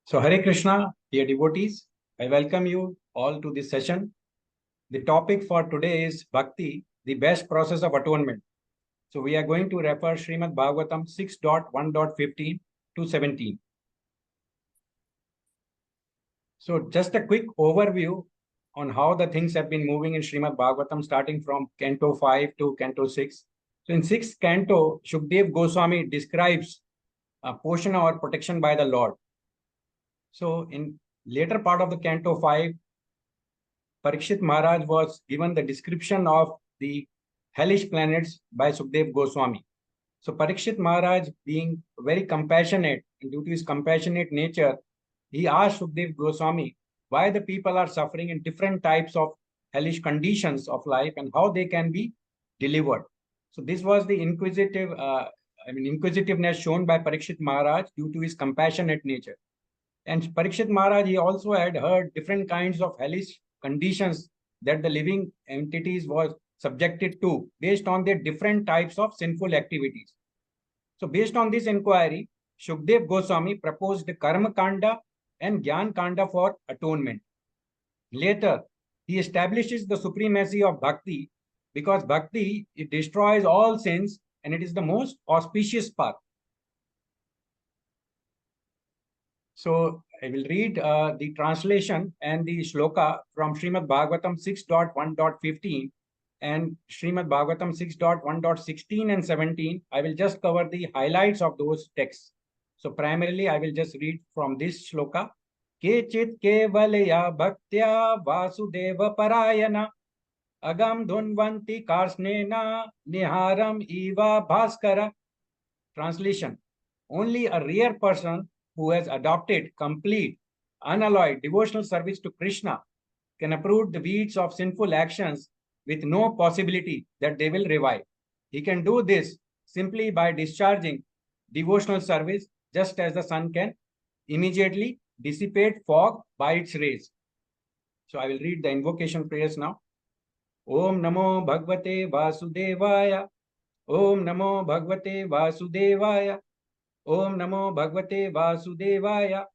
So, Hare Krishna, dear devotees, I welcome you all to this session. The topic for today is Bhakti, the best process of atonement. So, we are going to refer Srimad Bhagavatam 6.1.15 to 17. So, just a quick overview on how the things have been moving in Srimad Bhagavatam, starting from Canto 5 to Canto 6. So, in 6th Canto, Shukdev Goswami describes a portion of protection by the Lord. So, in later part of the Canto 5, Parikshit Maharaj was given the description of the hellish planets by Sukdev Goswami. So Parikshit Maharaj, being very compassionate, and due to his compassionate nature, he asked Sukdev Goswami why the people are suffering in different types of hellish conditions of life and how they can be delivered. So this was the inquisitiveness shown by Parikshit Maharaj due to his compassionate nature. And Parikshit Maharaj, he also had heard different kinds of hellish conditions that the living entities was subjected to based on their different types of sinful activities. So based on this inquiry, Shukdev Goswami proposed the Karma Kanda and Gyan Kanda for atonement. Later, he establishes the supremacy of Bhakti because Bhakti, it destroys all sins and it is the most auspicious path. So I will read the translation and the shloka from Srimad Bhagavatam 6.1.15 and Srimad Bhagavatam 6.1.16 and 17. I will just cover the highlights of those texts. So primarily, I will just read from this shloka. Kechit kevalaya bhaktya vasudeva parayana agam dhunvanti karsnena niharam eva bhaskara. Translation. Only a rare person who has adopted complete, unalloyed devotional service to Krishna can uproot the weeds of sinful actions with no possibility that they will revive. He can do this simply by discharging devotional service, just as the sun can immediately dissipate fog by its rays. So I will read the invocation prayers now. Om Namo Bhagavate Vasudevaya. Om Namo Bhagavate Vasudevaya. Om Namo Bhagavate Vasudevaya.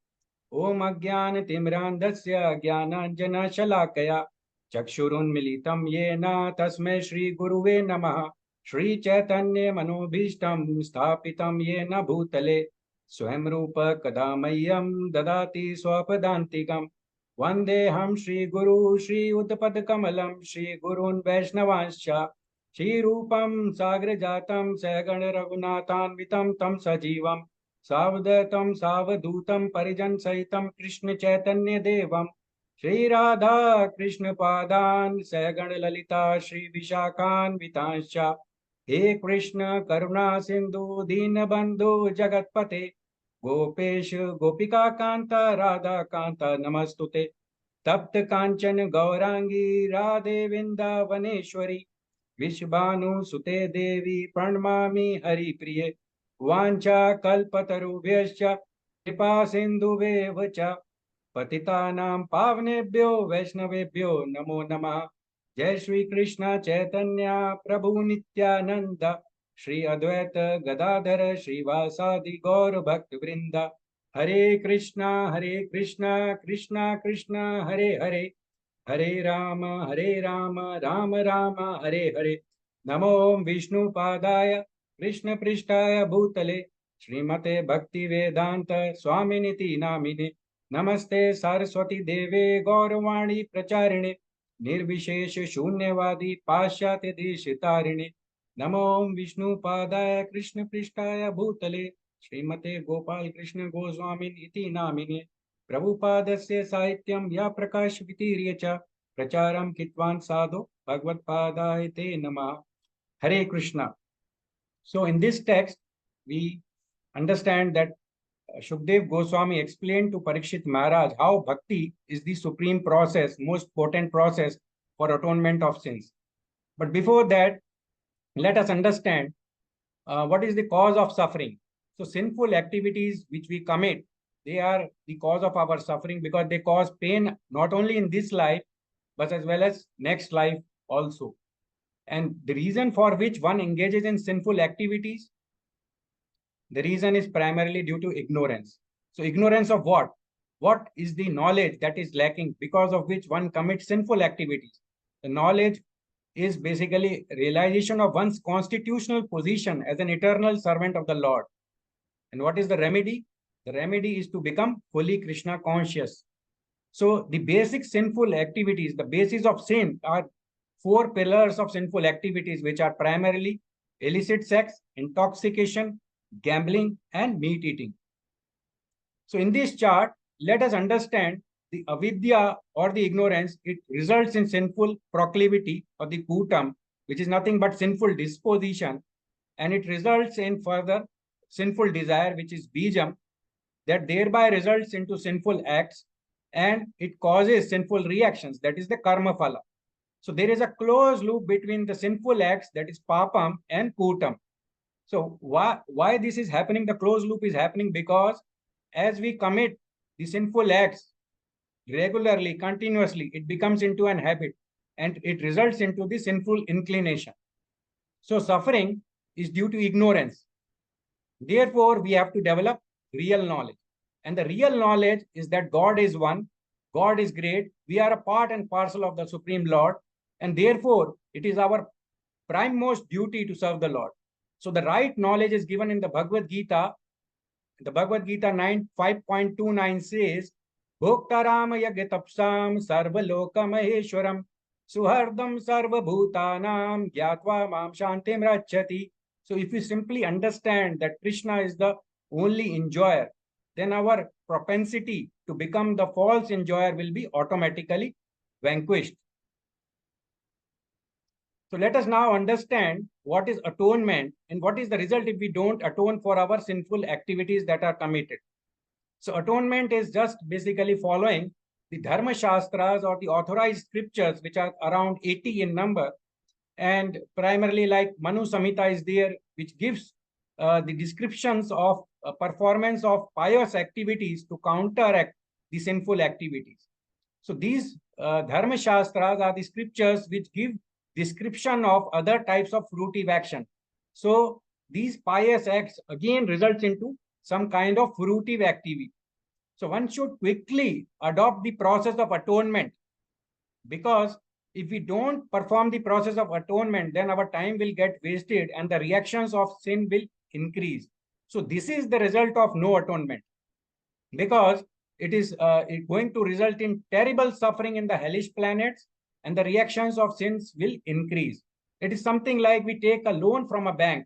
Om Agyan Timrandasya Gyananjana Shalakaya Chakshurunmilitam Yena Tasme Shri Guruve Namaha Shri Chaitanya Manobhishtam Sthapitam Yena Bhutale Swayam Rupa Kadamayam Dadati Swapadantikam Vandeham Shri Guru Shri Uttapad Kamalam Shri Gurun Vaishnavanscha Shri Rupam Sagrajatam Sagan Raghunathan Vitam Tam Sajivam Savdatam Savadutam Parijan Saitam Krishna Chaitanya Devam Shri Radha Krishna Padan Sagan Lalita Shri Vishakhan Vitansha He Krishna Karuna Sindhu Dinabandhu Jagatpate Gopesh Gopika Kanta Radha Kanta Namastute Tapta Kanchan Gaurangi Radhe Vindavaneshwari Vishbhanu Sute Devi Pranamami Hari Priye Vancha Kalpatarubhyascha Kripa Sindhuve cha Patitanam Pavnebhyo Vaishnavebhyo Namo Namah Jai Shri Krishna Chaitanya Prabhu Nityananda Shri Advaita Gadadhara Shri Vasadi Gaur Bhakti Vrinda Hare Krishna Krishna Krishna Hare Hare Hare Rama Rama Rama Hare Hare Namo Vishnu Padaya Krishna Prishtaya Bhutale Srimate Bhakti Vedanta Swaminiti Namine Namaste Saraswati Deve Gauravani Pracharine Nirvishesh Shunyavadi Pashyate Deshitarine Namo Vishnu Padaya Krishna Prishtaya Bhutale Srimate Gopal Krishna Goswaminiti Namine Prabhupadasya Sahityam Ya Prakash Vitirya cha Pracharam Kitvan Sadhu Bhagavad Padaya Te Namah. Hare Krishna. So in this text, we understand that Shukdev Goswami explained to Parikshit Maharaj how bhakti is the supreme process, most potent process for atonement of sins. But before that, let us understand what is the cause of suffering. So sinful activities which we commit, they are the cause of our suffering because they cause pain not only in this life, but as well as next life also. And the reason for which one engages in sinful activities, the reason is primarily due to ignorance. So ignorance of what? what is the knowledge that is lacking, because of which one commits sinful activities. The knowledge is basically realization of one's constitutional position as an eternal servant of the Lord. And what is the remedy? The remedy is to become fully Krishna conscious. So the basic sinful activities, the basis of sin are four pillars of sinful activities, which are primarily illicit sex, intoxication, gambling, and meat eating. So in this chart, let us understand the avidya or the ignorance. It results in sinful proclivity or the kutam, which is nothing but sinful disposition, and it results in further sinful desire, which is bijam, that thereby results into sinful acts, and it causes sinful reactions, that is the karma phala. So there is a close loop between the sinful acts, that is papam, and kutam. So why this is happening? The closed loop is happening because as we commit the sinful acts regularly, continuously, it becomes into an habit and it results into the sinful inclination. So suffering is due to ignorance. Therefore, we have to develop real knowledge. And the real knowledge is that God is one, God is great, we are a part and parcel of the Supreme Lord, and therefore it is our prime most duty to serve the Lord. So the right knowledge is given in the Bhagavad Gita. The Bhagavad Gita 5.29 says, Bhoktaram yagatapsam sarvaloka maheshwaram suhardam sarvabhutanam gyatva mam shantim rachati. So if we simply understand that Krishna is the only enjoyer, then our propensity to become the false enjoyer will be automatically vanquished. So let us now understand what is atonement and what is the result if we don't atone for our sinful activities that are committed. So atonement is just basically following the Dharma Shastras or the authorized scriptures, which are around 80 in number. And primarily like Manu Samhita is there, which gives the descriptions of performance of pious activities to counteract the sinful activities. So these Dharma Shastras are the scriptures which give description of other types of fruitive action. So these pious acts again results into some kind of fruitive activity. So one should quickly adopt the process of atonement, because if we don't perform the process of atonement, then our time will get wasted and the reactions of sin will increase. So this is the result of no atonement, because it is going to result in terrible suffering in the hellish planets, and the reactions of sins will increase. It is something like we take a loan from a bank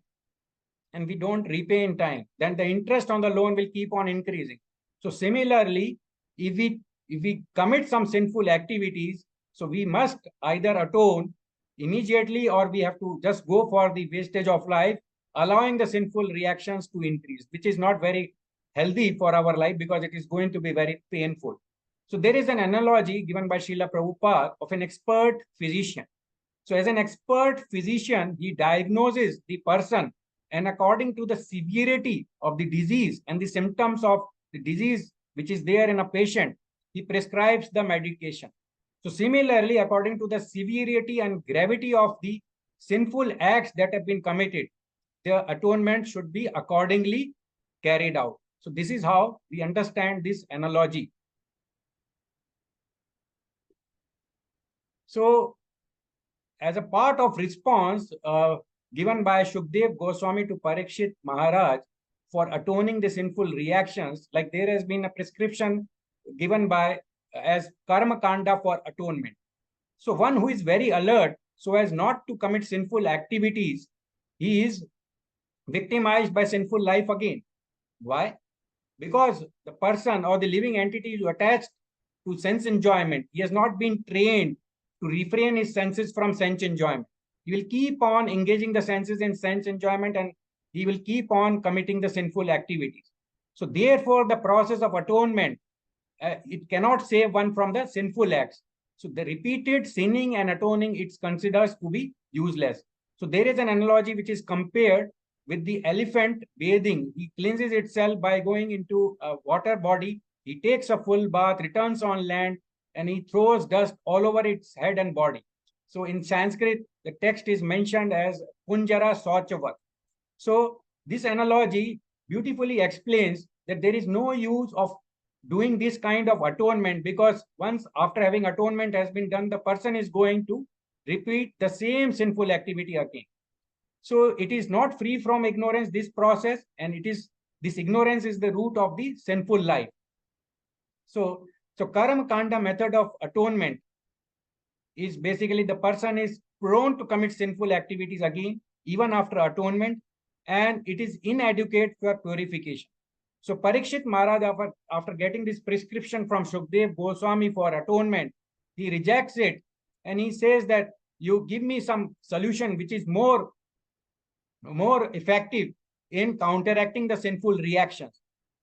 and we don't repay in time, then the interest on the loan will keep on increasing. So similarly, if we commit some sinful activities, so we must either atone immediately or we have to just go for the wastage of life, allowing the sinful reactions to increase, which is not very healthy for our life because it is going to be very painful. So there is an analogy given by Srila Prabhupada of an expert physician. So as an expert physician, he diagnoses the person, and according to the severity of the disease and the symptoms of the disease which is there in a patient, he prescribes the medication. So similarly, according to the severity and gravity of the sinful acts that have been committed, the atonement should be accordingly carried out. So this is how we understand this analogy. So as a part of response given by Shukdev Goswami to Parikshit Maharaj for atoning the sinful reactions, like there has been a prescription given by as karma kanda for atonement. So one who is very alert so as not to commit sinful activities, he is victimized by sinful life again. Why? Because the person or the living entity is attached to sense enjoyment. He has not been trained to refrain his senses from sense enjoyment. He will keep on engaging the senses in sense enjoyment and he will keep on committing the sinful activities. So therefore, the process of atonement, it cannot save one from the sinful acts. So the repeated sinning and atoning, it's considered to be useless. So there is an analogy which is compared with the elephant bathing. He cleanses itself by going into a water body. He takes a full bath, returns on land, and he throws dust all over its head and body. So in Sanskrit, the text is mentioned as Punjara Sauchavat. So this analogy beautifully explains that there is no use of doing this kind of atonement, because once after having atonement has been done, the person is going to repeat the same sinful activity again. So it is not free from ignorance, this process, and this ignorance is the root of the sinful life. So karma kanda method of atonement is basically the person is prone to commit sinful activities again, even after atonement, and it is inadequate for purification. So Parikshit Maharaj, after getting this prescription from Shukdev Goswami for atonement, he rejects it and he says that you give me some solution which is more effective in counteracting the sinful reactions.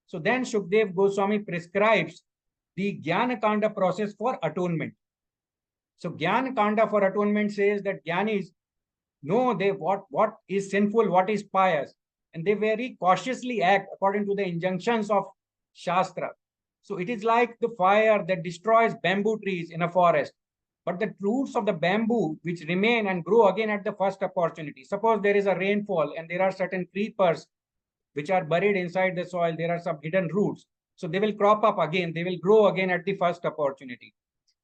So then Shukdev Goswami prescribes the Jnana Kanda process for atonement. So Jnana Kanda for atonement says that Jnanis know what is sinful, what is pious, and they very cautiously act according to the injunctions of Shastra. So it is like the fire that destroys bamboo trees in a forest, but the roots of the bamboo which remain and grow again at the first opportunity. Suppose there is a rainfall and there are certain creepers which are buried inside the soil, there are some hidden roots. So they will crop up again, they will grow again at the first opportunity.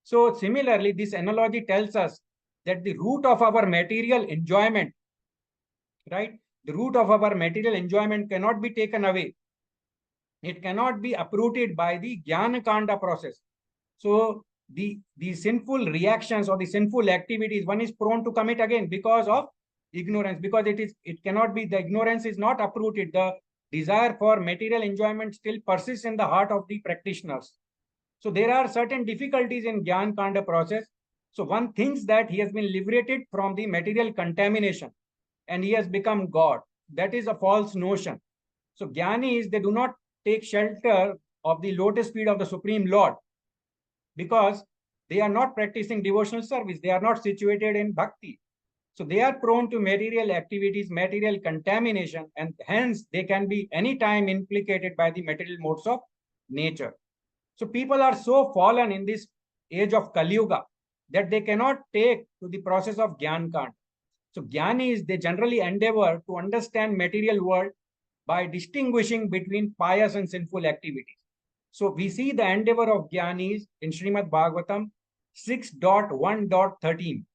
So similarly, this analogy tells us that the root of our material enjoyment, right? The root of our material enjoyment cannot be taken away. It cannot be uprooted by the Jnana Kanda process. So the sinful reactions or the sinful activities, one is prone to commit again because of ignorance, because it cannot be, the ignorance is not uprooted. The desire for material enjoyment still persists in the heart of the practitioners. So there are certain difficulties in Jnana Kanda process. So one thinks that he has been liberated from the material contamination and he has become God. That is a false notion. So Jnanis, they do not take shelter of the lotus feet of the Supreme Lord because they are not practicing devotional service. They are not situated in bhakti. So they are prone to material activities, material contamination, and hence they can be anytime implicated by the material modes of nature. So people are so fallen in this age of Kali Yuga that they cannot take to the process of Jnana Kanda. So Jnanis, they generally endeavor to understand material world by distinguishing between pious and sinful activities. So we see the endeavor of Jnanis in Srimad Bhagavatam 6.1.13.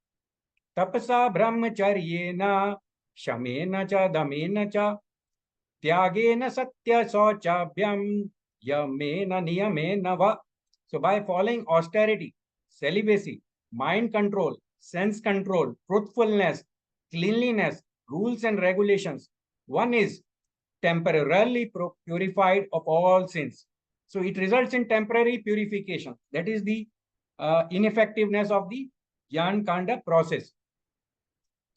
Tapasa brahmacharyena shamena cha damena cha tyagena satya sauchabhyam yamena niyamena va. So by following austerity, celibacy, mind control, sense control, truthfulness, cleanliness, rules and regulations, one is temporarily purified of all sins. So it results in temporary purification. That is the ineffectiveness of the Jnana Kanda process.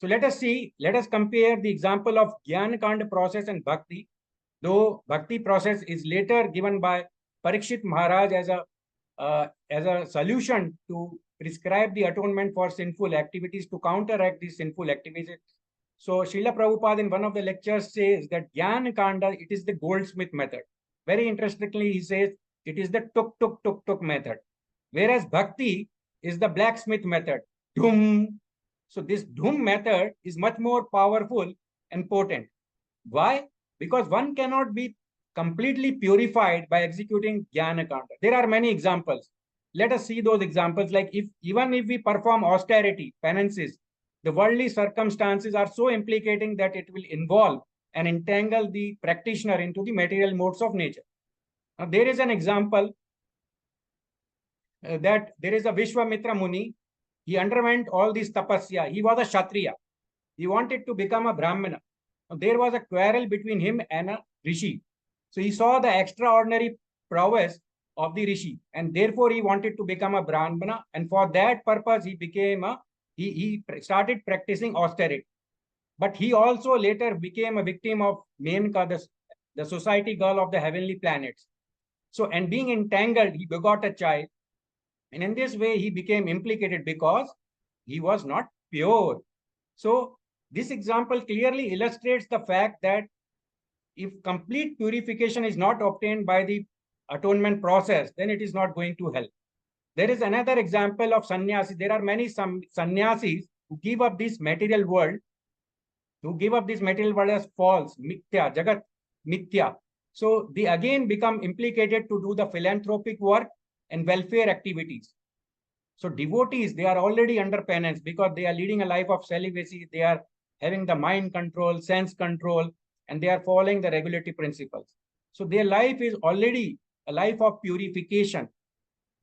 So let us compare the example of Jnana Kanda process and Bhakti. Though Bhakti process is later given by Parikshit Maharaj as a solution to prescribe the atonement for sinful activities, to counteract these sinful activities. So Srila Prabhupada in one of the lectures says that Jnana Kanda, it is the goldsmith method. Very interestingly, he says it is the tuk tuk tuk tuk method. Whereas Bhakti is the blacksmith method. Dhum. So this dhum method is much more powerful and potent. Why? Because one cannot be completely purified by executing Jnana Kanda. There are many examples. Let us see those examples. Like even if we perform austerity, penances, the worldly circumstances are so implicating that it will involve and entangle the practitioner into the material modes of nature. Now, there is an example that there is a Vishwamitra Muni. He underwent all these tapasya. He was a Kshatriya. He wanted to become a Brahmana. Now, there was a quarrel between him and a Rishi. So he saw the extraordinary prowess of the Rishi, and therefore he wanted to become a Brahmana. And for that purpose, he started practicing austerity. But he also later became a victim of Menka, the society girl of the heavenly planets. So, and being entangled, he begot a child. And in this way, he became implicated because he was not pure. So, this example clearly illustrates the fact that if complete purification is not obtained by the atonement process, then it is not going to help. There is another example of sannyasis. There are many sannyasis who give up this material world, as false, mithya, jagat, mithya. So they again become implicated to do the philanthropic work and welfare activities. So devotees, they are already under penance because they are leading a life of celibacy. They are having the mind control, sense control, and they are following the regulatory principles. So their life is already a life of purification.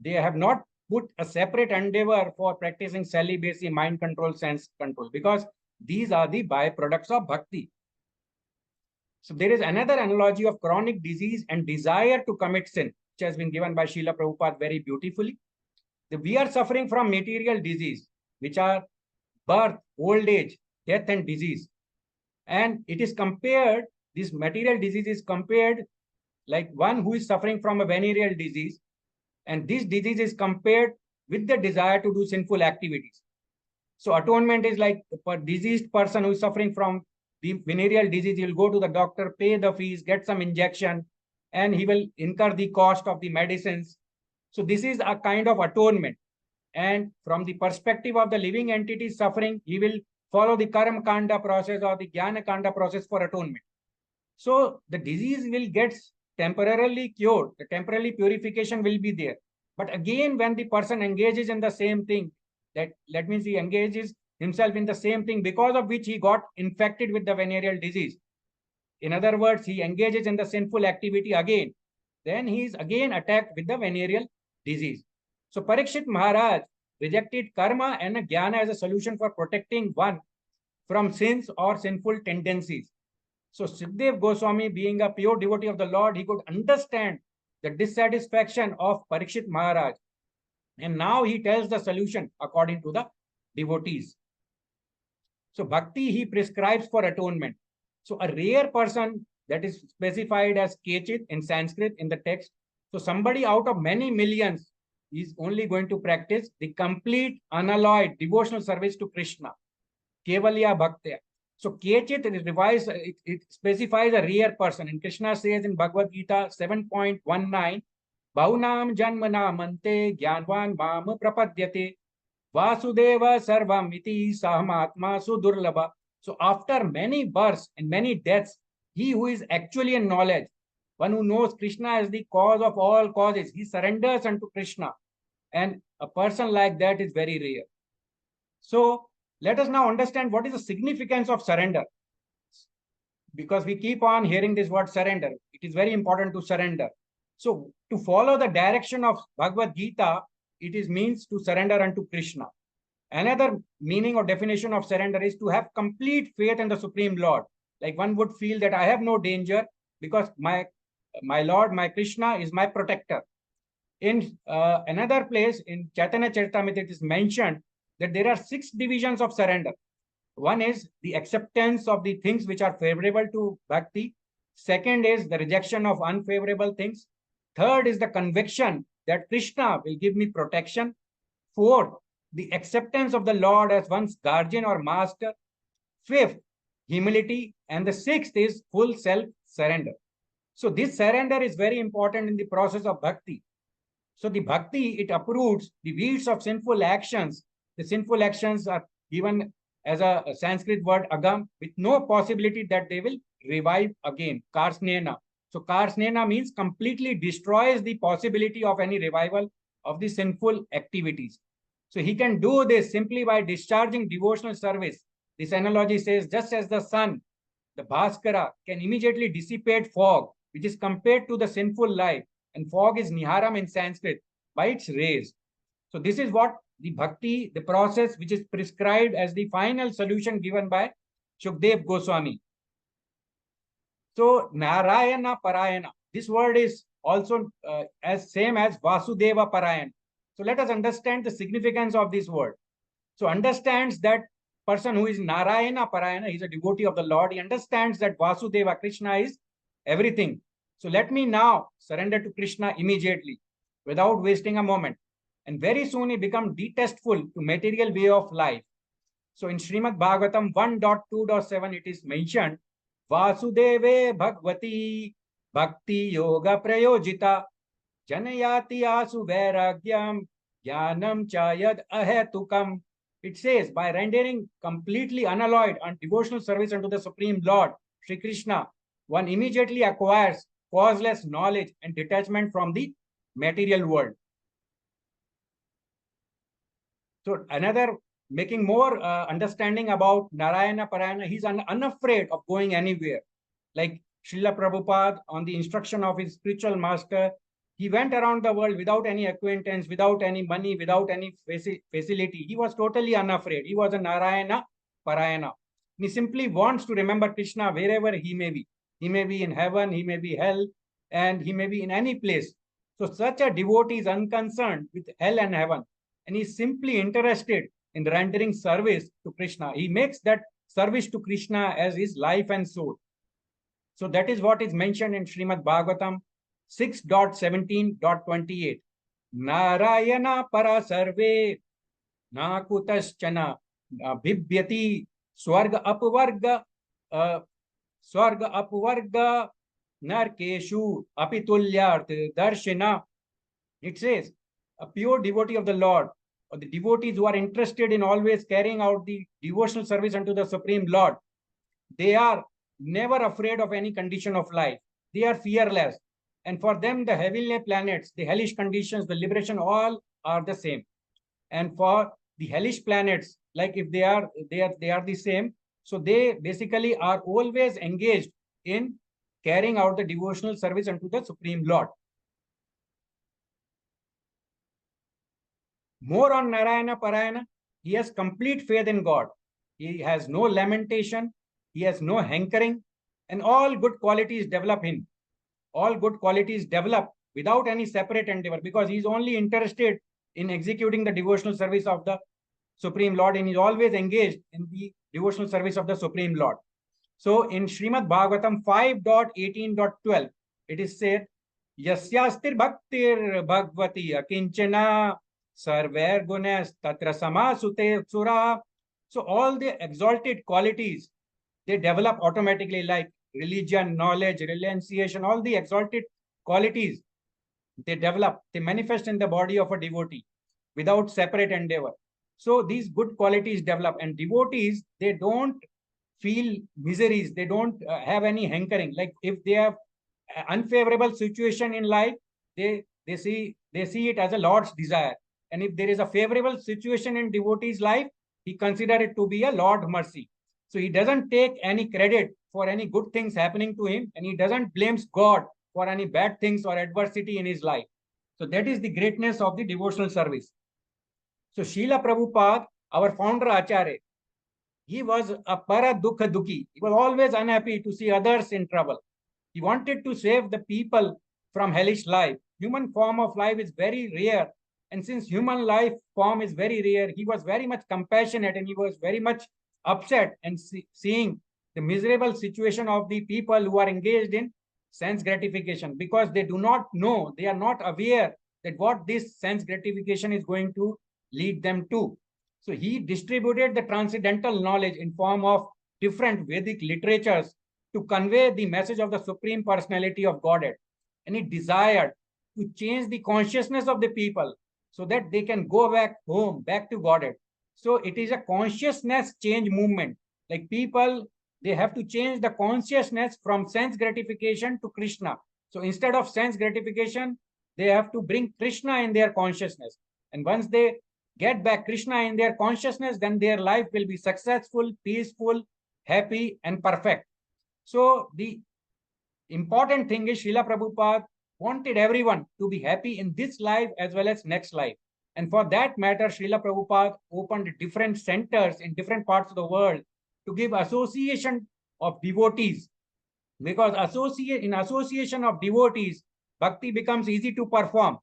They have not put a separate endeavor for practicing celibacy, mind control, sense control, because these are the byproducts of bhakti. So there is another analogy of chronic disease and desire to commit sin, which has been given by Srila Prabhupada very beautifully. We are suffering from material disease, which are birth, old age, death, and disease. And it is compared, this material disease is compared like one who is suffering from a venereal disease. And this disease is compared with the desire to do sinful activities. So atonement is like a diseased person who is suffering from the venereal disease. He will go to the doctor, pay the fees, get some injection, and he will incur the cost of the medicines. So this is a kind of atonement. And from the perspective of the living entity suffering, he will follow the karma kanda process or the jnana kanda process for atonement. So the disease will get temporarily cured. The temporary purification will be there. But again, when the person engages in the same thing, that means he engages himself in the same thing because of which he got infected with the venereal disease. In other words, he engages in the sinful activity again. Then he is again attacked with the venereal disease. So Parikshit Maharaj rejected karma and jnana as a solution for protecting one from sins or sinful tendencies. So Sukdev Goswami, being a pure devotee of the Lord, he could understand the dissatisfaction of Parikshit Maharaj. And now he tells the solution according to the devotees. So bhakti he prescribes for atonement. So a rare person, that is specified as Kechit in Sanskrit in the text. So somebody out of many millions is only going to practice the complete unalloyed devotional service to Krishna. Kevalya Bhaktya. So Kechit is revised, it specifies a rare person. And Krishna says in Bhagavad Gita 7.19, Bahunam Janmana Mante Gyanvan Mam Prapadyate Vasudeva Sarvam Iti Sahamaatma Sudurlabha. So after many births and many deaths, he who is actually in knowledge, one who knows Krishna as the cause of all causes, he surrenders unto Krishna. And a person like that is very rare. So let us now understand what is the significance of surrender. Because we keep on hearing this word surrender. It is very important to surrender. So to follow the direction of Bhagavad Gita, it is means to surrender unto Krishna. Another meaning or definition of surrender is to have complete faith in the Supreme Lord. Like one would feel that I have no danger because my Lord, my Krishna is my protector. In another place in Chaitanya Charitamrita, it is mentioned that there are 6 divisions of surrender. One is the acceptance of the things which are favorable to bhakti. Second is the rejection of unfavorable things. Third is the conviction that Krishna will give me protection. Fourth, the acceptance of the Lord as one's guardian or master. Fifth, humility. And the sixth is full self-surrender. So this surrender is very important in the process of bhakti. So the bhakti, it uproots the weeds of sinful actions. The sinful actions are given as a Sanskrit word agam, with no possibility that they will revive again. Karsnena. So karsnena means completely destroys the possibility of any revival of the sinful activities. So he can do this simply by discharging devotional service. This analogy says, just as the sun, the Bhaskara, can immediately dissipate fog, which is compared to the sinful life, and fog is niharam in Sanskrit, by its rays. So this is what the bhakti, the process which is prescribed as the final solution given by Shukdev Goswami. So Narayana Parayana, this word is also as same as Vasudeva Parayana. So let us understand the significance of this word. So understands that person who is Narayana Parayana, he is a devotee of the Lord. He understands that Vasudeva, Krishna is everything. So let me now surrender to Krishna immediately without wasting a moment. And very soon he becomes detestful to material way of life. So in Srimad Bhagavatam 1.2.7 it is mentioned, Vasudeve Bhagavati Bhakti Yoga Prayojita Janayati Asu Vairagyam Jnanam Chayad Ahetukam. It says, by rendering completely unalloyed and devotional service unto the Supreme Lord, Sri Krishna, one immediately acquires causeless knowledge and detachment from the material world. So another, making more understanding about Narayana Parayana, he's unafraid of going anywhere. Like Srila Prabhupada, on the instruction of his spiritual master, he went around the world without any acquaintance, without any money, without any facility. He was totally unafraid. He was a Narayana Parayana. He simply wants to remember Krishna wherever he may be. He may be in heaven, he may be hell, and he may be in any place. So such a devotee is unconcerned with hell and heaven, and he's simply interested in rendering service to Krishna. He makes that service to Krishna as his life and soul. So that is what is mentioned in Srimad Bhagavatam 6.17.28. Narayana para sarve na kutaschana bhibyati swarga apvarga narkeshu apitulyart darshana. It says, a pure devotee of the Lord, or the devotees who are interested in always carrying out the devotional service unto the Supreme Lord, they are never afraid of any condition of life. They are fearless. And for them, the heavenly planets, the hellish conditions, the liberation, all are the same. And for the hellish planets, like if they are the same, so they basically are always engaged in carrying out the devotional service unto the Supreme Lord. More on Narayana Parayana, he has complete faith in God. He has no lamentation, he has no hankering, and all good qualities develop him. All good qualities develop without any separate endeavor, because he is only interested in executing the devotional service of the Supreme Lord, and he is always engaged in the devotional service of the Supreme Lord. So in Srimad Bhagavatam 5.18.12, it is said, Yasyastir bhaktir bhagvati akinchana sarver gunas tatra samasute sura. So all the exalted qualities, they develop automatically, like religion, knowledge, renunciation, all the exalted qualities, they develop, they manifest in the body of a devotee without separate endeavor. So these good qualities develop, and devotees, they don't feel miseries, they don't have any hankering. Like if they have unfavorable situation in life, they see it as a Lord's desire. And if there is a favorable situation in devotee's life, he consider it to be a Lord mercy. So he doesn't take any credit for any good things happening to him, and he doesn't blames God for any bad things or adversity in his life. So that is the greatness of the devotional service. So Srila Prabhupada, our founder Acharya, he was a para dukha dukhi. He was always unhappy to see others in trouble. He wanted to save the people from hellish life. Human form of life is very rare. And since human life form is very rare, he was very much compassionate, and he was very much upset and seeing the miserable situation of the people who are engaged in sense gratification, because they do not know, they are not aware that what this sense gratification is going to lead them to. So he distributed the transcendental knowledge in form of different Vedic literatures to convey the message of the Supreme Personality of Godhead. And he desired to change the consciousness of the people so that they can go back home, back to Godhead. So it is a consciousness change movement. Like people, they have to change the consciousness from sense gratification to Krishna. So instead of sense gratification, they have to bring Krishna in their consciousness. And once they get back Krishna in their consciousness, then their life will be successful, peaceful, happy, and perfect. So the important thing is Srila Prabhupada wanted everyone to be happy in this life as well as next life. And for that matter, Srila Prabhupada opened different centers in different parts of the world to give association of devotees. Because in association of devotees, bhakti becomes easy to perform.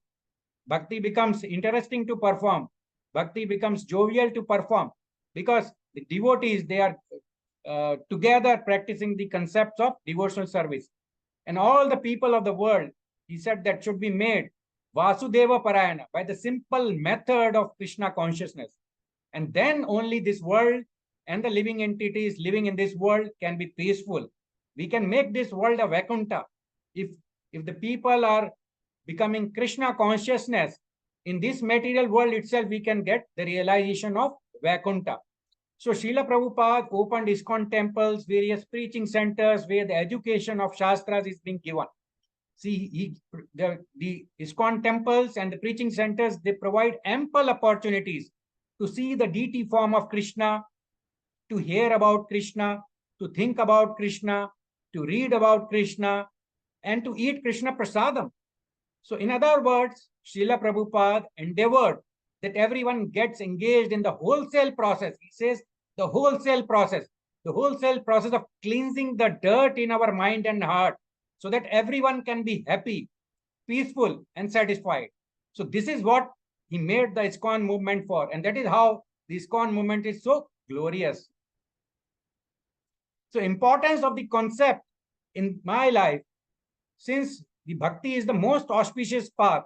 Bhakti becomes interesting to perform. Bhakti becomes jovial to perform. Because the devotees, they are together practicing the concepts of devotional service. And all the people of the world, he said, that should be made Vasudeva Parayana by the simple method of Krishna consciousness. And then only this world and the living entities living in this world can be peaceful. We can make this world a Vaikuntha. If the people are becoming Krishna consciousness, in this material world itself, we can get the realization of Vaikuntha. So Srila Prabhupada opened ISKCON temples, various preaching centers where the education of Shastras is being given. See, the ISKCON temples and the preaching centers, they provide ample opportunities to see the deity form of Krishna, to hear about Krishna, to think about Krishna, to read about Krishna, and to eat Krishna prasadam. So, in other words, Srila Prabhupada endeavored that everyone gets engaged in the wholesale process. He says the wholesale process of cleansing the dirt in our mind and heart, so that everyone can be happy, peaceful, and satisfied. So, this is what he made the ISKCON movement for, and that is how the ISKCON movement is so glorious. So, importance of the concept in my life, since the bhakti is the most auspicious path,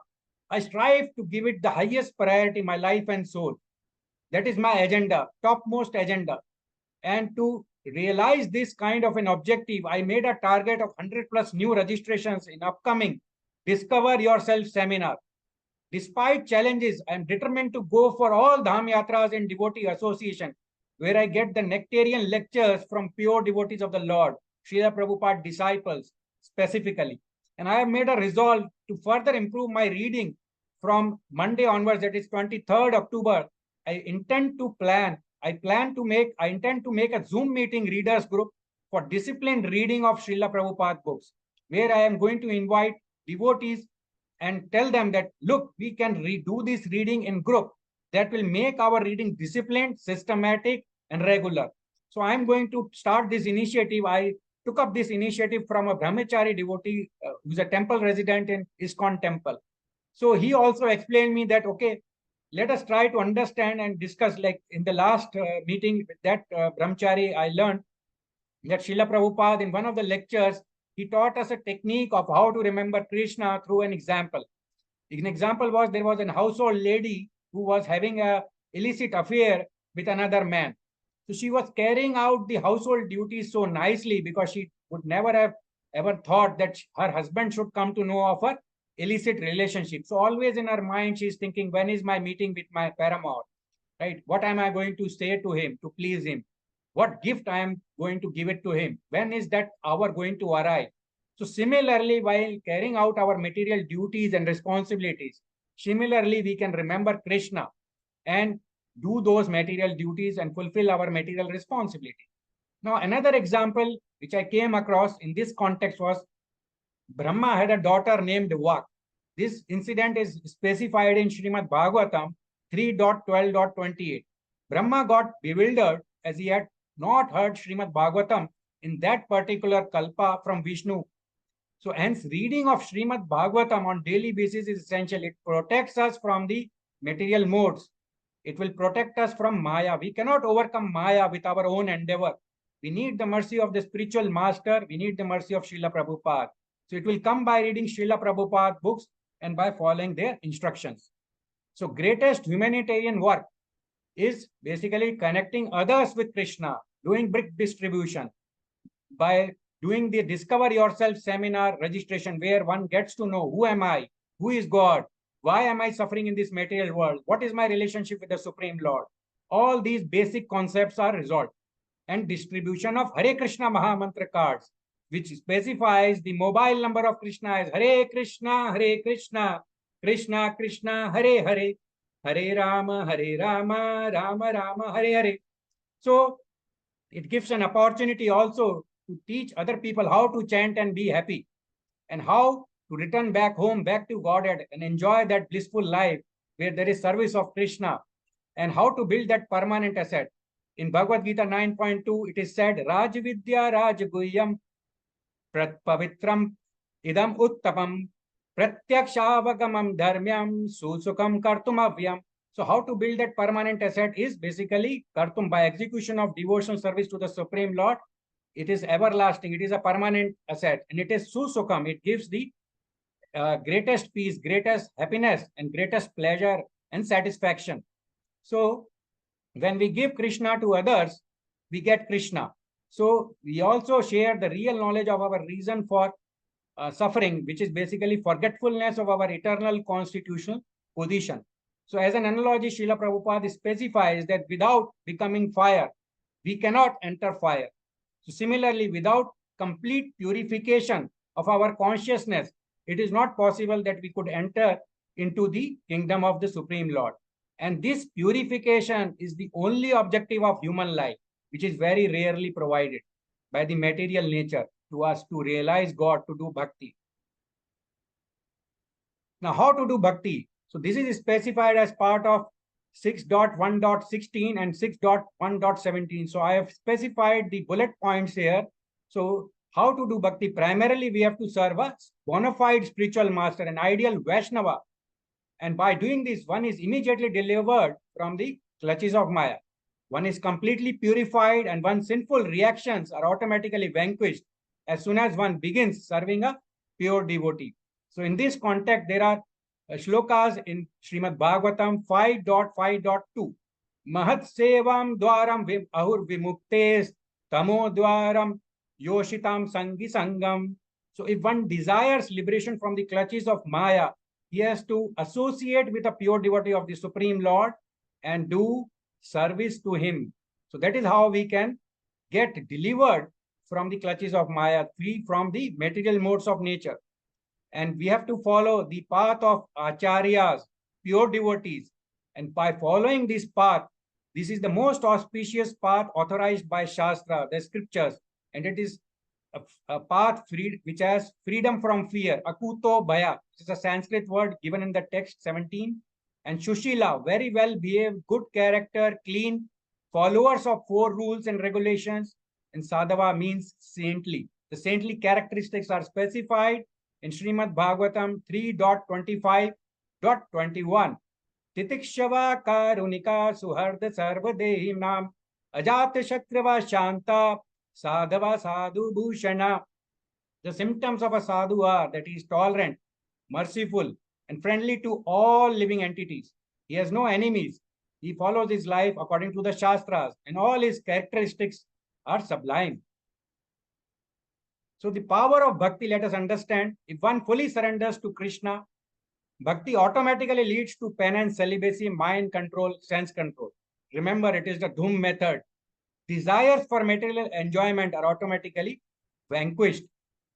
I strive to give it the highest priority in my life and soul. That is my agenda, topmost agenda. And to realize this kind of an objective, I made a target of 100 plus new registrations in upcoming Discover Yourself seminar. Despite challenges, I am determined to go for all Dham Yatras in devotee association, where I get the nectarian lectures from pure devotees of the Lord, Srila Prabhupada disciples specifically. And I have made a resolve to further improve my reading from Monday onwards, that is 23rd October. I intend to make a Zoom meeting readers group for disciplined reading of Srila Prabhupada books, where I am going to invite devotees and tell them that, look, we can do this reading in group. That will make our reading disciplined, systematic, and regular. So I'm going to start this initiative. I took up this initiative from a brahmachari devotee who's a temple resident in ISKCON temple. So he also explained me that, okay, let us try to understand and discuss, like in the last meeting with that brahmachari, I learned that Srila Prabhupada, in one of the lectures, he taught us a technique of how to remember Krishna through an example. An example was, there was a household lady who was having a illicit affair with another man. So she was carrying out the household duties so nicely, because she would never have ever thought that her husband should come to know of her illicit relationship. So always in her mind, she's thinking, when is my meeting with my paramour, right? What am I going to say to him to please him? What gift I am going to give it to him? When is that hour going to arrive? So similarly, while carrying out our material duties and responsibilities, similarly, we can remember Krishna and do those material duties and fulfill our material responsibility. Now, another example which I came across in this context was, Brahma had a daughter named Vak. This incident is specified in Srimad Bhagavatam 3.12.28. Brahma got bewildered as he had not heard Srimad Bhagavatam in that particular kalpa from Vishnu. So hence, reading of Srimad Bhagavatam on daily basis is essential. It protects us from the material modes. It will protect us from Maya. We cannot overcome Maya with our own endeavor. We need the mercy of the spiritual master. We need the mercy of Srila Prabhupada. So it will come by reading Srila Prabhupada books and by following their instructions. So greatest humanitarian work is basically connecting others with Krishna, doing brick distribution, by doing the Discover Yourself seminar registration, where one gets to know, who am I, who is God, why am I suffering in this material world, what is my relationship with the Supreme Lord. All these basic concepts are resolved. And distribution of Hare Krishna Mahamantra cards, which specifies the mobile number of Krishna as Hare Krishna, Krishna Krishna, Hare Hare, Hare Rama, Rama Rama, Hare Hare. So it gives an opportunity also to teach other people how to chant and be happy, and how to return back home, back to Godhead, and enjoy that blissful life where there is service of Krishna, and how to build that permanent asset. In Bhagavad Gita 9.2, it is said, Rajvidya Rajguhyam Pavitram Idam Uttapam Pratyakshaavagamam Dharmyam Susukam Kartumavyam. So how to build that permanent asset is basically Kartum, by execution of devotional service to the Supreme Lord. It is everlasting. It is a permanent asset, and it is Susukam. It gives the greatest peace, greatest happiness, and greatest pleasure and satisfaction. So when we give Krishna to others, we get Krishna. So we also share the real knowledge of our reason for suffering, which is basically forgetfulness of our eternal constitutional position. So as an analogy, Srila Prabhupada specifies that without becoming fire, we cannot enter fire. So similarly, without complete purification of our consciousness, it is not possible that we could enter into the kingdom of the Supreme Lord. And this purification is the only objective of human life, which is very rarely provided by the material nature to us to realize God, to do bhakti. Now, how to do bhakti? So this is specified as part of 6.1.16 and 6.1.17. So I have specified the bullet points here. So how to do bhakti? Primarily, we have to serve a bona fide spiritual master, an ideal Vaishnava. And by doing this, one is immediately delivered from the clutches of Maya. One is completely purified and one's sinful reactions are automatically vanquished as soon as one begins serving a pure devotee. So in this context, there are shlokas in Srimad Bhagavatam 5.5.2. Mahat sevam dwaram ahur vimuktes tamo dwaram yoshitam sangi sangam. So if one desires liberation from the clutches of Maya, he has to associate with a pure devotee of the Supreme Lord and do service to him. So that is how we can get delivered from the clutches of Maya, free from the material modes of nature. And we have to follow the path of acharyas, pure devotees. And by following this path, this is the most auspicious path authorized by Shastra, the scriptures. And it is a path which has freedom from fear. Akuto bhaya, which is a Sanskrit word given in the text 17. And Shushila, very well behaved, good character, clean, followers of 4 rules and regulations. And Sadhava means saintly. The saintly characteristics are specified in Srimad Bhagavatam 3.25.21. Titikshava karunika suharda sarvadehimnam ajata shatrava shanta sadhava sadhu bhushana. The symptoms of a sadhu are that he is tolerant, merciful, and friendly to all living entities. He has no enemies. He follows his life according to the Shastras, and all his characteristics are sublime. So the power of bhakti, let us understand, if one fully surrenders to Krishna, bhakti automatically leads to penance, celibacy, mind control, sense control. Remember, it is the Dhum method. Desires for material enjoyment are automatically vanquished,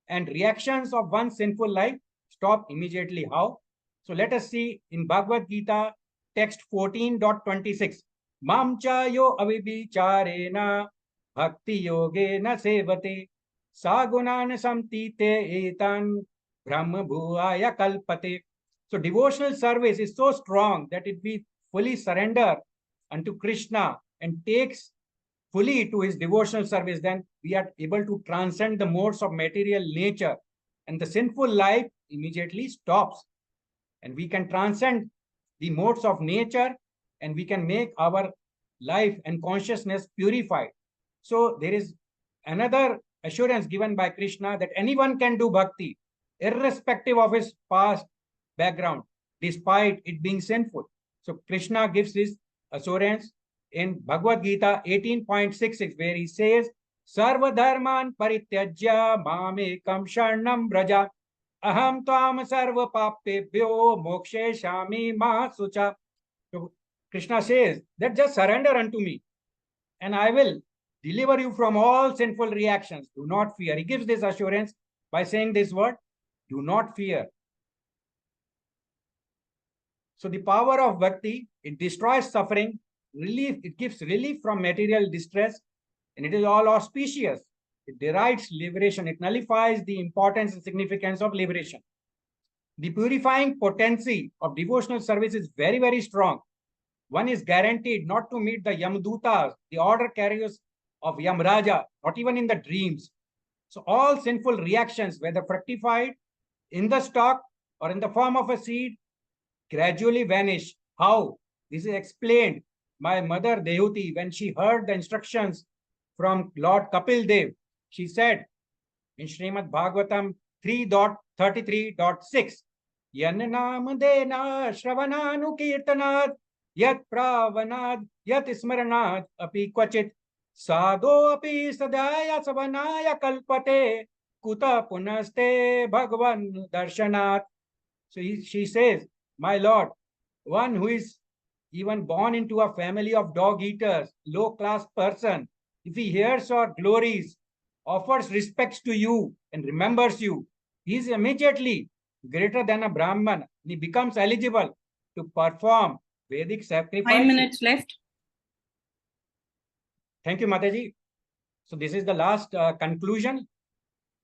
and reactions of one's sinful life stop immediately. How? So let us see in Bhagavad Gita, text 14.26. Mamcha yo avibicharena bhakti yogena sevate sagunan samtite etan brahma bhuaya kalpate. So devotional service is so strong that if we fully surrender unto Krishna and takes fully to his devotional service, then we are able to transcend the modes of material nature, and the sinful life immediately stops. And we can transcend the modes of nature, and we can make our life and consciousness purified. So there is another assurance given by Krishna that anyone can do bhakti, irrespective of his past background, despite it being sinful. So Krishna gives this assurance in Bhagavad Gita 18.66, where he says, Sarva dharman parityajya mamekam sharnam braja aham tam sarva papebhyo mokshe shami mahasucha. So Krishna says that just surrender unto me and I will deliver you from all sinful reactions. Do not fear. He gives this assurance by saying this word, do not fear. So the power of bhakti, it destroys suffering, relief, it gives relief from material distress, and it is all auspicious. It derides liberation. It nullifies the importance and significance of liberation. The purifying potency of devotional service is very, very strong. One is guaranteed not to meet the Yamdutas, the order carriers of Yamraja, not even in the dreams. So all sinful reactions, whether fructified in the stalk or in the form of a seed, gradually vanish. How? This is explained by Mother Dehuti when she heard the instructions from Lord Kapil Dev. She said in Srimad Bhagavatam 3.33.6, Yan nam dena shravananu kirtanad yat pravanad yat smaranad api kvachit sadho api sadaya savanaya kalpate kuta punaste bhagavan darshanat. So she says, my Lord, one who is even born into a family of dog eaters, low-class person, if he hears your glories, offers respects to you and remembers you, he is immediately greater than a Brahman, he becomes eligible to perform Vedic 5 sacrifice. minutes left. Thank you, Mataji. So this is the last conclusion.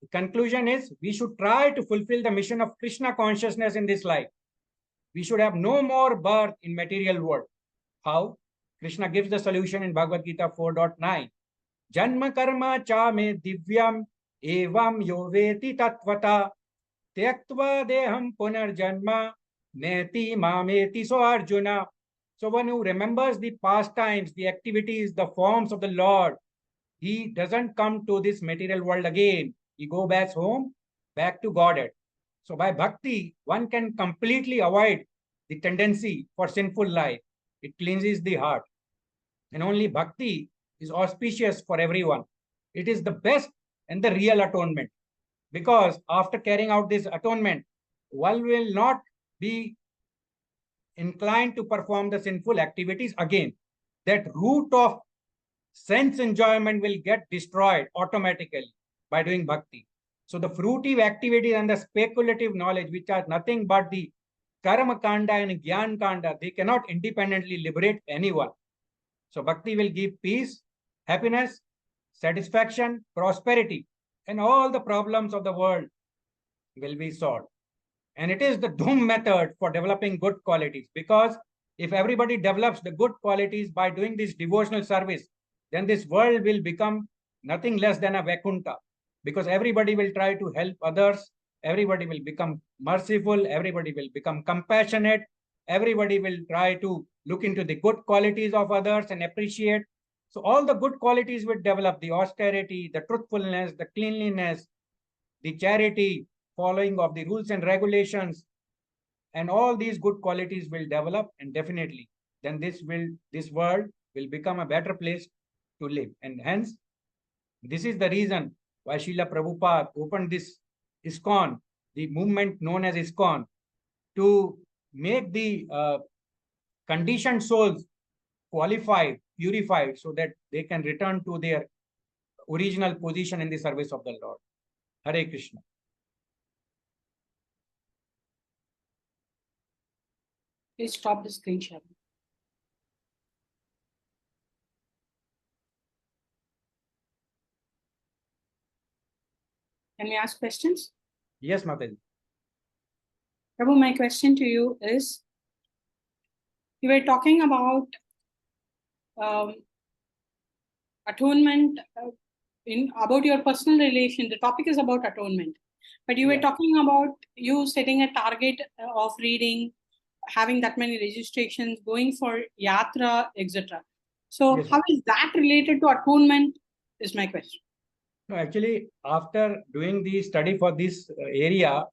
The conclusion is we should try to fulfill the mission of Krishna consciousness in this life. We should have no more birth in material world. How? Krishna gives the solution in Bhagavad Gita 4.9. Janma karma cha me divyam evam yoveti tatvata tyaktva deham punarjanma neti mameti. So Arjuna. So one who remembers the pastimes, the activities, the forms of the Lord, he doesn't come to this material world again. He go back home, back to Godhead. So by bhakti, one can completely avoid the tendency for sinful life. It cleanses the heart. And only bhakti is auspicious for everyone. It is the best and the real atonement. Because after carrying out this atonement, one will not be inclined to perform the sinful activities again. That root of sense enjoyment will get destroyed automatically by doing bhakti. So the fruitive activities and the speculative knowledge, which are nothing but the karma kanda and gyan kanda, they cannot independently liberate anyone. So bhakti will give peace, happiness, satisfaction, prosperity, and all the problems of the world will be solved. And it is the Dhoom method for developing good qualities, because if everybody develops the good qualities by doing this devotional service, then this world will become nothing less than a Vaikuntha, because everybody will try to help others, everybody will become merciful, everybody will become compassionate, everybody will try to look into the good qualities of others and appreciate. So all the good qualities will develop: the austerity, the truthfulness, the cleanliness, the charity, following of the rules and regulations, and all these good qualities will develop, and definitely then this world will become a better place to live. And hence, this is the reason why Srila Prabhupada opened this ISKCON, the movement known as ISKCON, to make the conditioned souls qualified, purified, so that they can return to their original position in the service of the Lord. Hare Krishna. Please stop the screen sharing. Can we ask questions? Yes, Mataji. Prabhu, my question to you is, you were talking about atonement, about your personal relation. The topic is about atonement, but you were talking about you setting a target of reading, having that many registrations, going for yatra, etc. So Yes, how is that related to atonement is my question. no, actually, after doing the study for this area,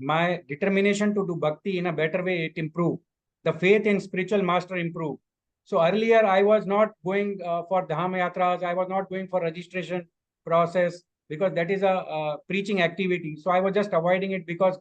my determination to do bhakti in a better way, it improved. The faith in spiritual master improved. So earlier, I was not going for Dham Yatras. I was not going for registration process, because that is a preaching activity. So I was just avoiding it because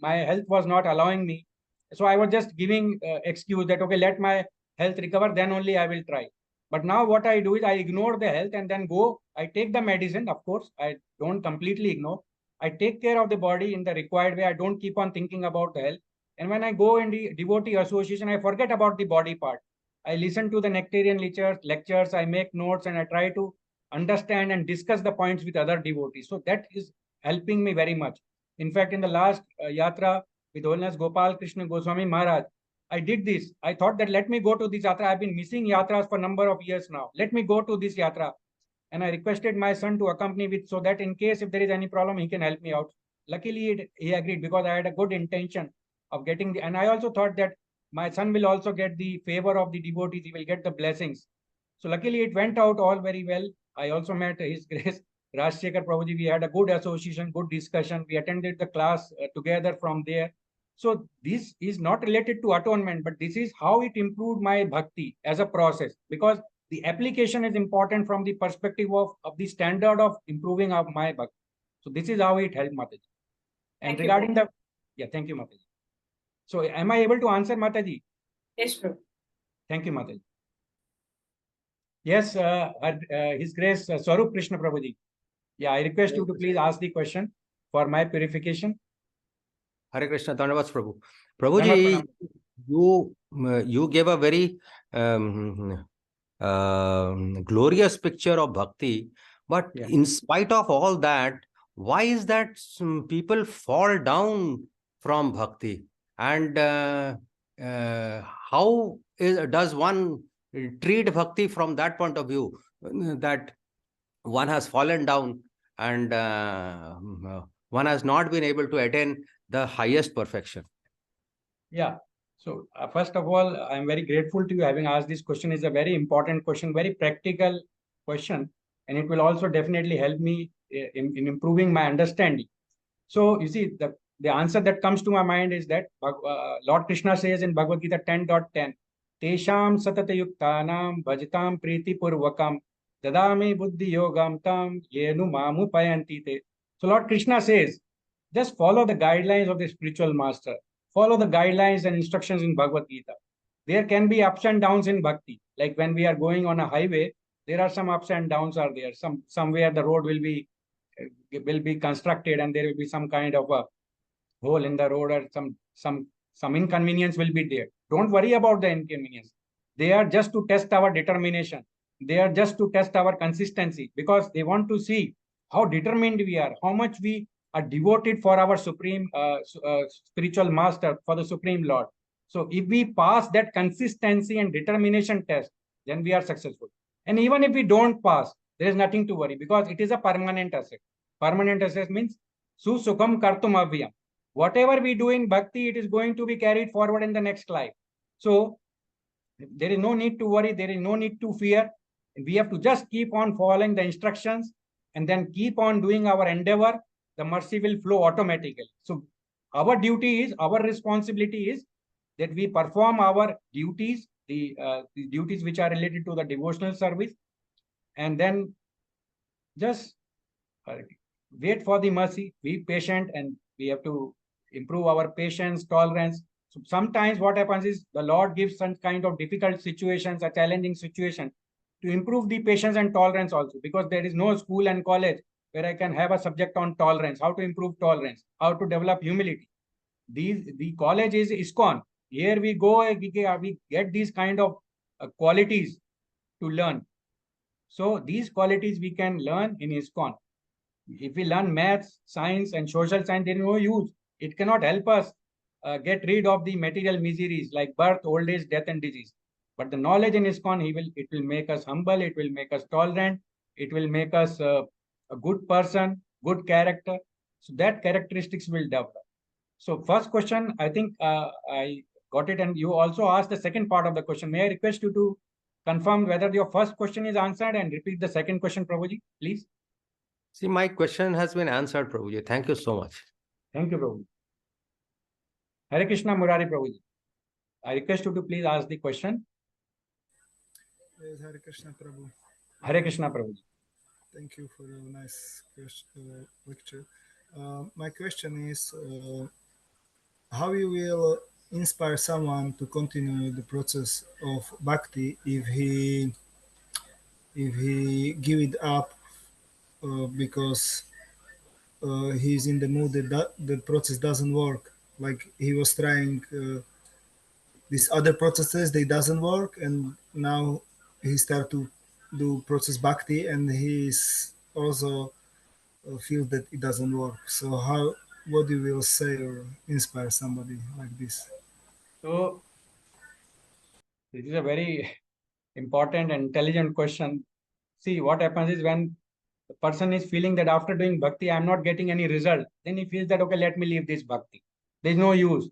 my health was not allowing me. So I was just giving excuse that, okay, let my health recover, then only I will try. But now what I do is I ignore the health and then go, I take the medicine, of course, I don't completely ignore. I take care of the body in the required way. I don't keep on thinking about the health. And when I go in the devotee association, I forget about the body part. I listen to the nectarian lectures, I make notes, and I try to understand and discuss the points with other devotees. So that is helping me very much. In fact, in the last yatra with Holiness Gopal Krishna Goswami Maharaj, I did this. I thought that let me go to this yatra. I've been missing yatras for a number of years now. Let me go to this yatra. And I requested my son to accompany with, so that in case if there is any problem, he can help me out. Luckily, he agreed, because I had a good intention of getting the, and I also thought that my son will also get the favor of the devotees. He will get the blessings. So luckily, it went out all very well. I also met His Grace Rajshekhar Prabhuji. We had a good association, good discussion. We attended the class together from there. So this is not related to atonement, but this is how it improved my bhakti as a process, because the application is important from the perspective of the standard of improving of my bhakti. So this is how it helped, Mataji. And Thank regarding you. thank you, Mataji. So am I able to answer, Mataji? Yes, Prabhu. Thank you, Mataji. Yes, His Grace Swarup Krishna Prabhuji. Yeah, I request you to please ask the question for my purification. Hare Krishna, Dhanavats Prabhu. Pranam, Prabhuji, you gave a very glorious picture of bhakti, but Yeah. in spite of all that, why is that some people fall down from bhakti? And how does one treat bhakti from that point of view, that one has fallen down and one has not been able to attain the highest perfection? Yeah. So first of all, I'm very grateful to you having asked this question. It's a very important question, very practical question, and it will also definitely help me in improving my understanding. So you see, the answer that comes to my mind is that Lord Krishna says in Bhagavad Gita 10.10, Tesham satatayuktanam bhajitam priti purvakam dadami buddhi yogam tam yenu mamu payantite. So Lord Krishna says, just follow the guidelines of the spiritual master. Follow the guidelines and instructions in Bhagavad Gita. There can be ups and downs in bhakti. Like when we are going on a highway, there are some ups and downs are there. Somewhere the road will be constructed and there will be some kind of a hole in the road, or some inconvenience will be there. Don't worry about the inconvenience. They are just to test our determination. They are just to test our consistency, because they want to see how determined we are, how much we are devoted for our supreme spiritual master, for the supreme Lord. So if we pass that consistency and determination test, then we are successful. And even if we don't pass, there is nothing to worry, because it is a permanent asset. Permanent asset means susukham kartum avyam. Whatever we do in bhakti, it is going to be carried forward in the next life. So there is no need to worry. There is no need to fear. We have to just keep on following the instructions and then keep on doing our endeavor. The mercy will flow automatically. So our duty is, our responsibility is that we perform our duties, the duties which are related to the devotional service, and then just wait for the mercy, be patient, and we have to improve our patience, tolerance. So sometimes what happens is the Lord gives some kind of difficult situations, a challenging situation, to improve the patience and tolerance also, because there is no school and college where I can have a subject on tolerance, how to improve tolerance, how to develop humility. The college is ISKCON. Here we go, we get these kind of qualities to learn. So these qualities we can learn in ISKCON. If we learn maths, science, and social science, there is no use. It cannot help us get rid of the material miseries like birth, old age, death, and disease. But the knowledge in ISKCON, it will make us humble, it will make us tolerant, it will make us a good person, good character. So that characteristics will develop. So first question, I think I got it, and you also asked the second part of the question. May I request you to confirm whether your first question is answered and repeat the second question, Prabhuji, please? See, my question has been answered, Prabhuji. Thank you so much. Thank you, Prabhu. Hare Krishna, Murari Prabhuji. I request you to please ask the question. Yes, Hare Krishna Prabhu. Hare Krishna, Prabhuji. Thank you for a nice lecture. My question is, how you will inspire someone to continue the process of bhakti if he give it up because he's in the mood that the process doesn't work, like he was trying these other processes, they doesn't work, and now he start to do process bhakti and he's also feel that it doesn't work. So what you will say or inspire somebody like this? So this is a very important and intelligent question. See, what happens is when the person is feeling that after doing bhakti, I'm not getting any result, then he feels that, okay, let me leave this bhakti. There's no use.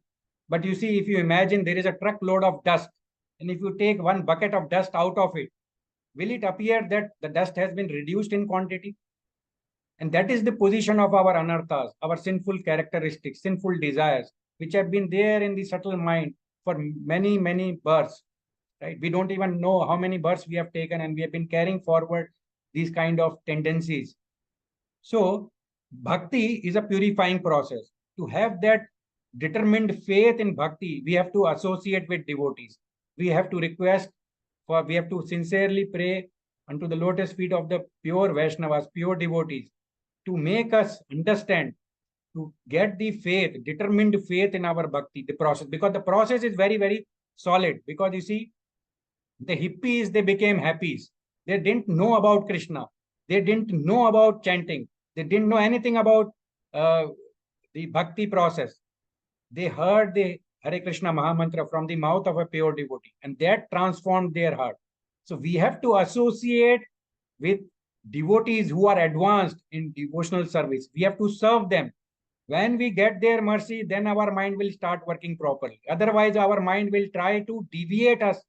But you see, if you imagine there is a truckload of dust, and if you take one bucket of dust out of it, will it appear that the dust has been reduced in quantity? And that is the position of our anarthas, our sinful characteristics, sinful desires, which have been there in the subtle mind for many, many births. Right? We don't even know how many births we have taken, and we have been carrying forward these kind of tendencies. So, bhakti is a purifying process. To have that determined faith in bhakti, we have to associate with devotees. We have to we have to sincerely pray unto the lotus feet of the pure Vaishnavas, pure devotees, to make us understand to get the faith, determined faith in our bhakti, the process, because the process is very, very solid. Because you see, the hippies, they became happies. They didn't know about Krishna. They didn't know about chanting. They didn't know anything about the bhakti process. They heard the Hare Krishna Mahamantra from the mouth of a pure devotee, and that transformed their heart. So we have to associate with devotees who are advanced in devotional service. We have to serve them. When we get their mercy, then our mind will start working properly. Otherwise, our mind will try to deviate us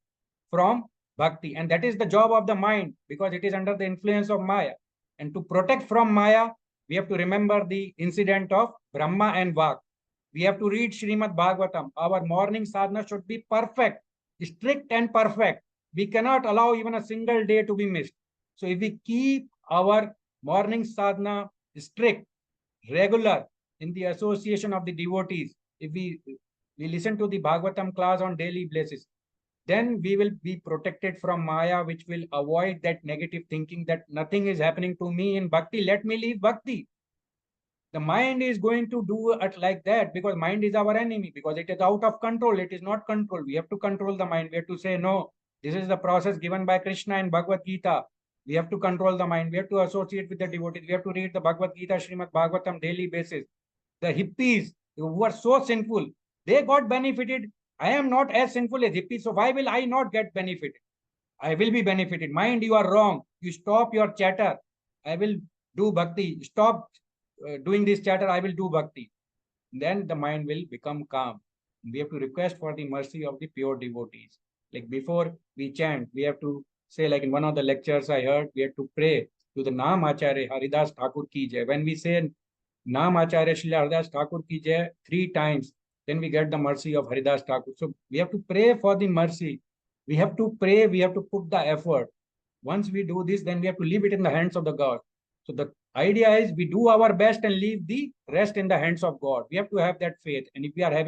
from bhakti. And that is the job of the mind, because it is under the influence of Maya. And to protect from Maya, we have to remember the incident of Brahma and Vak. We have to read Srimad Bhagavatam. Our morning sadhana should be perfect, strict and perfect. We cannot allow even a single day to be missed. So if we keep our morning sadhana strict, regular, in the association of the devotees, if we listen to the Bhagavatam class on daily basis, then we will be protected from Maya, which will avoid that negative thinking that nothing is happening to me in bhakti, let me leave bhakti. The mind is going to do it like that, because mind is our enemy, because it is out of control. It is not control. We have to control the mind. We have to say, no, this is the process given by Krishna in Bhagavad Gita. We have to control the mind. We have to associate with the devotees. We have to read the Bhagavad Gita, Srimad Bhagavatam daily basis. The hippies who were so sinful, they got benefited. I am not as sinful as hippies, so why will I not get benefited? I will be benefited. Mind, you are wrong. You stop your chatter. I will do bhakti. Stop doing this chatter. I will do bhakti. Then the mind will become calm. We have to request for the mercy of the pure devotees. Like before we chant, we have to say, like in one of the lectures I heard, we have to pray to the Naam Acharya Haridas Thakur ki jai. When we say Naam Acharya Shri Haridas Thakur ki jai 3 times, then we get the mercy of Haridas Thakur. So we have to pray for the mercy. We have to pray, we have to put the effort. Once we do this, then we have to leave it in the hands of the God. So the idea is we do our best and leave the rest in the hands of God. We have to have that faith. And if we are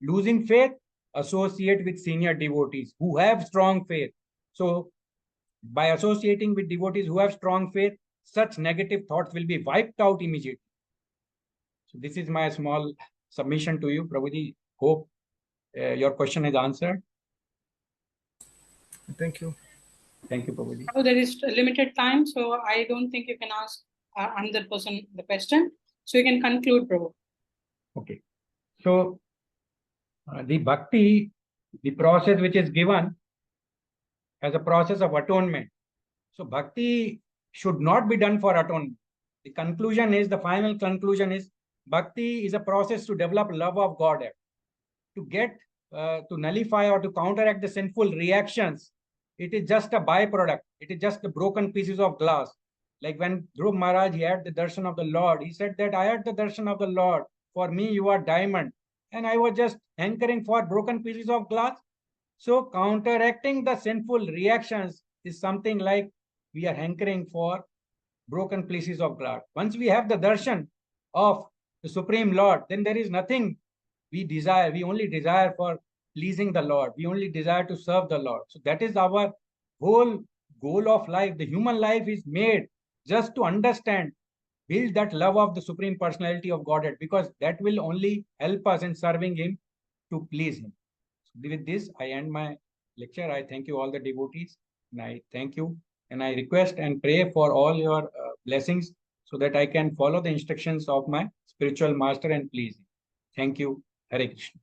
losing faith, associate with senior devotees who have strong faith. So by associating with devotees who have strong faith, such negative thoughts will be wiped out immediately. So this is my small submission to you, Prabhuji. Hope your question is answered. Thank you. Thank you, Prabhuji. So there is limited time, so I don't think you can ask another person the question. So you can conclude, Prabhu. Okay. So the bhakti, the process which is given as a process of atonement. So bhakti should not be done for atonement. The conclusion is, the final conclusion is, bhakti is a process to develop love of God, to get, to nullify or to counteract the sinful reactions. It is just a byproduct. It is just the broken pieces of glass. Like when Dhruv Maharaj, he had the darshan of the Lord, he said that I had the darshan of the Lord. For me, you are diamond. And I was just hankering for broken pieces of glass. So counteracting the sinful reactions is something like we are hankering for broken pieces of glass. Once we have the darshan of the Supreme Lord, then there is nothing we desire. We only desire for pleasing the Lord. We only desire to serve the Lord. So that is our whole goal of life. The human life is made just to understand, build that love of the Supreme Personality of Godhead, because that will only help us in serving Him to please Him. So with this, I end my lecture. I thank you all the devotees, and I thank you, and I request and pray for all your blessings so that I can follow the instructions of my spiritual master and please Him. Thank you. Hare Krishna.